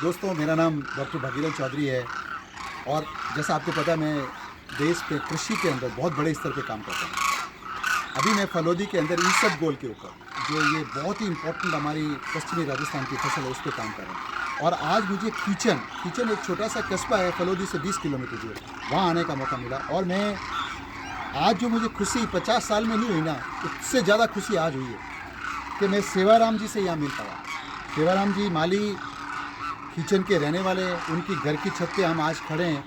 दोस्तों, मेरा नाम डॉक्टर भगीरथ चौधरी है और जैसा आपको पता है मैं देश पे कृषि के अंदर बहुत बड़े स्तर पे काम करता हूँ। अभी मैं फलोदी के अंदर ईसबगोल के ऊपर जो ये बहुत ही इम्पोर्टेंट हमारी पश्चिमी राजस्थान की फसल है उस पर काम कर रहा हूँ। और आज मुझे खीचन एक छोटा सा कस्बा है फलोदी से 20 किलोमीटर दूर, वहाँ आने का मौका मिला। और मैं आज जो मुझे खुशी 50 साल में नहीं हुई ना, उससे ज़्यादा खुशी आज हुई है कि मैं सेवाराम जी से यहाँ मिल पाया। सेवाराम जी माली खीचन के रहने वाले, उनकी घर की छत पे हम आज खड़े हैं।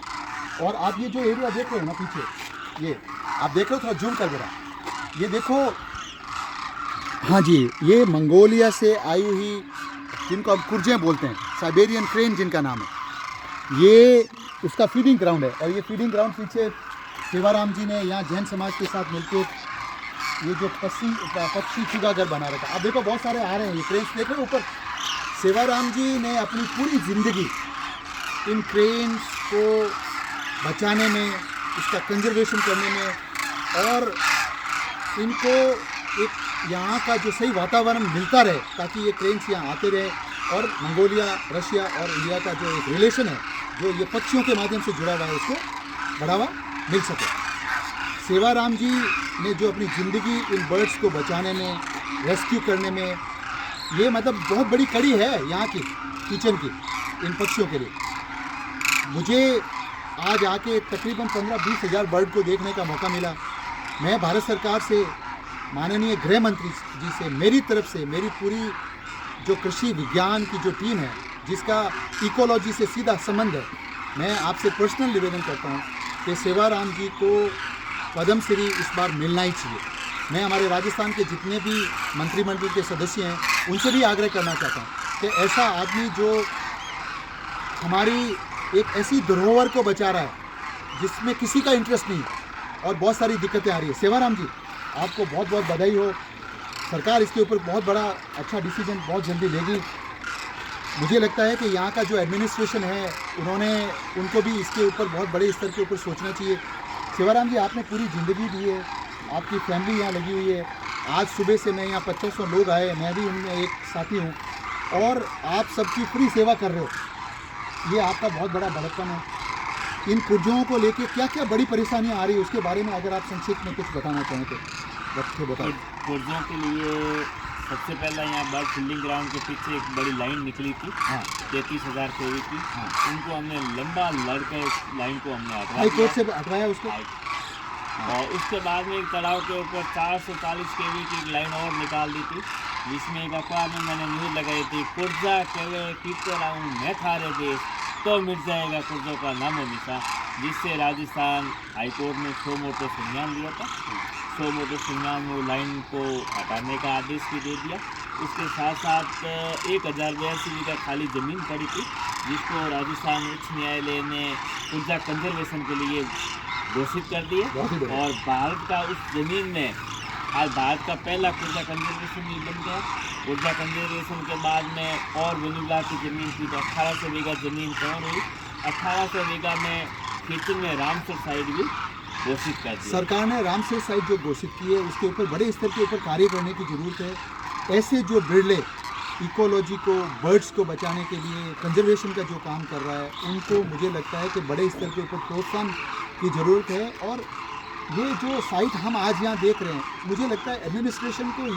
और आप ये जो एरिया देख रहे हो ना पीछे, ये आप देख रहे हो, थोड़ा जूम कर जरा, ये देखो। हाँ जी, ये मंगोलिया से आई हुई, जिनको हम कुर्जें बोलते हैं, साइबेरियन क्रेन जिनका नाम है, ये उसका फीडिंग ग्राउंड है। और ये फीडिंग ग्राउंड पीछे सेवाराम जी ने यहाँ जैन समाज के साथ मिलकर ये जो पक्षी चूगा घर बना रखा। आप देखो बहुत सारे आ रहे हैं, ये क्रेन्स देख रहे हो ऊपर। सेवाराम जी ने अपनी पूरी ज़िंदगी इन क्रेन्स को बचाने में, इसका कंजर्वेशन करने में और इनको एक यहाँ का जो सही वातावरण मिलता रहे ताकि ये क्रेन्स यहाँ आते रहे और मंगोलिया, रशिया और इंडिया का जो एक रिलेशन है जो ये पक्षियों के माध्यम से जुड़ा हुआ है उसको बढ़ावा मिल सके। सेवाराम जी ने जो अपनी ज़िंदगी इन बर्ड्स को बचाने में, रेस्क्यू करने में, ये मतलब बहुत बड़ी कड़ी है यहाँ की किचन की इन पक्षियों के लिए। मुझे आज आके तकरीबन 15-20 हज़ार बर्ड को देखने का मौका मिला। मैं भारत सरकार से, माननीय गृह मंत्री जी से, मेरी तरफ से, मेरी पूरी जो कृषि विज्ञान की जो टीम है जिसका इकोलॉजी से सीधा संबंध है, मैं आपसे पर्सनल निवेदन करता हूँ कि सेवाराम जी को पद्म श्री इस बार मिलना ही चाहिए। मैं हमारे राजस्थान के जितने भी मंत्रिमंडल के सदस्य हैं उनसे भी आग्रह करना चाहता हूँ कि ऐसा आदमी जो हमारी एक ऐसी धरोहर को बचा रहा है जिसमें किसी का इंटरेस्ट नहीं और बहुत सारी दिक्कतें आ रही है। सेवाराम जी, आपको बहुत बहुत बधाई हो। सरकार इसके ऊपर बहुत बड़ा अच्छा डिसीजन बहुत जल्दी लेगी। मुझे लगता है कि यहाँ का जो एडमिनिस्ट्रेशन है उनको भी इसके ऊपर बहुत बड़े स्तर के ऊपर सोचना चाहिए। सेवाराम जी, आपने पूरी ज़िंदगी दी है, आपकी फैमिली यहाँ लगी हुई है। आज सुबह से मैं यहाँ 2500 लोग आए, मैं भी उनमें एक साथी हूँ और आप सबकी पूरी सेवा कर रहे हो। ये आपका बहुत बड़ा बड़प्पन है। इन कुर्जों को लेके क्या क्या बड़ी परेशानियाँ आ रही है उसके बारे में अगर आप संक्षिप्त में कुछ बताना चाहें तो बताओ। कुर्जों के लिए सबसे पहला यहाँ बर्ड फील्डिंग ग्राउंड के पीछे एक बड़ी लाइन निकली थी। हाँ। 33,000 kV की। हाँ। उनको हमने लंबा लड़कर लाइन को हमने हटवा, हाई कोर्ट से हटवाया उसको। और उसके बाद में एक तालाब के ऊपर 440 kV की एक लाइन और निकाल दी थी, जिसमें एक अखबार में मैंने न्यूज़ लगाई थी, कुर्जा केवे कीते राऊं मैं थारे देश तो मिट जाएगा कुर्जों का नामो निशान, जिससे राजस्थान हाईकोर्ट ने 100 मोटर संज्ञान लिया था। 100 मोटर संज्ञान में लाइन को हटाने का आदेश भी दे दिया। उसके साथ साथ 1082 का खाली ज़मीन पड़ी थी जिसको राजस्थान उच्च न्यायालय ने कुर्जा कंजर्वेशन के लिए घोषित कर दिए। और भारत का उस ज़मीन में आज भारत का पहला कुर्जा कंजर्वेशन भी बन गया। कुर्जा कंजर्वेशन के बाद में और वन विभाग की ज़मीन थी तो 1800 बीघा ज़मीन कौन हुई। 1800 बीघा में खीचन में रामसर साइड भी घोषित कर दिया। सरकार ने रामसर साइट जो घोषित की है उसके ऊपर बड़े स्तर के ऊपर कार्य करने की ज़रूरत है। ऐसे जो बिरले इकोलॉजी को, बर्ड्स को बचाने के लिए कंजर्वेशन का जो काम कर रहा है उनको मुझे लगता है कि बड़े स्तर के ऊपर प्रोत्साहन की ज़रूरत है। और ये जो साइट हम आज यहाँ देख रहे हैं, मुझे लगता है एडमिनिस्ट्रेशन को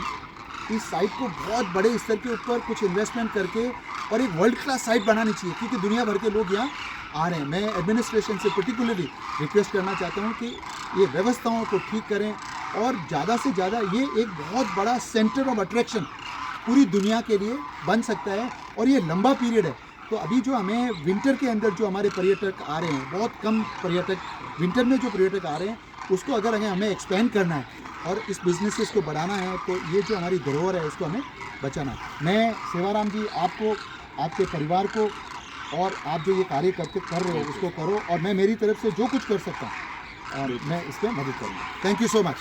इस साइट को बहुत बड़े स्तर के ऊपर कुछ इन्वेस्टमेंट करके और एक वर्ल्ड क्लास साइट बनानी चाहिए क्योंकि दुनिया भर के लोग यहाँ आ रहे हैं। मैं एडमिनिस्ट्रेशन से पर्टिकुलरली रिक्वेस्ट करना चाहता हूँ कि ये व्यवस्थाओं को ठीक करें और ज़्यादा से ज़्यादा ये एक बहुत बड़ा सेंटर ऑफ अट्रैक्शन पूरी दुनिया के लिए बन सकता है। और ये लंबा पीरियड है, तो अभी जो हमें विंटर के अंदर जो हमारे पर्यटक आ रहे हैं, बहुत कम पर्यटक, विंटर में जो पर्यटक आ रहे हैं उसको अगर हमें एक्सपेंड करना है और इस बिजनेसेस को बढ़ाना है तो ये जो हमारी धरोहर है उसको हमें बचाना है। मैं सेवाराम जी, आपको, आपके परिवार को और आप जो ये कार्य कर रहे हो उसको करो और मैं मेरी तरफ से जो कुछ कर सकता हूँ मैं इस पर मदद करूँगा। Thank you so much.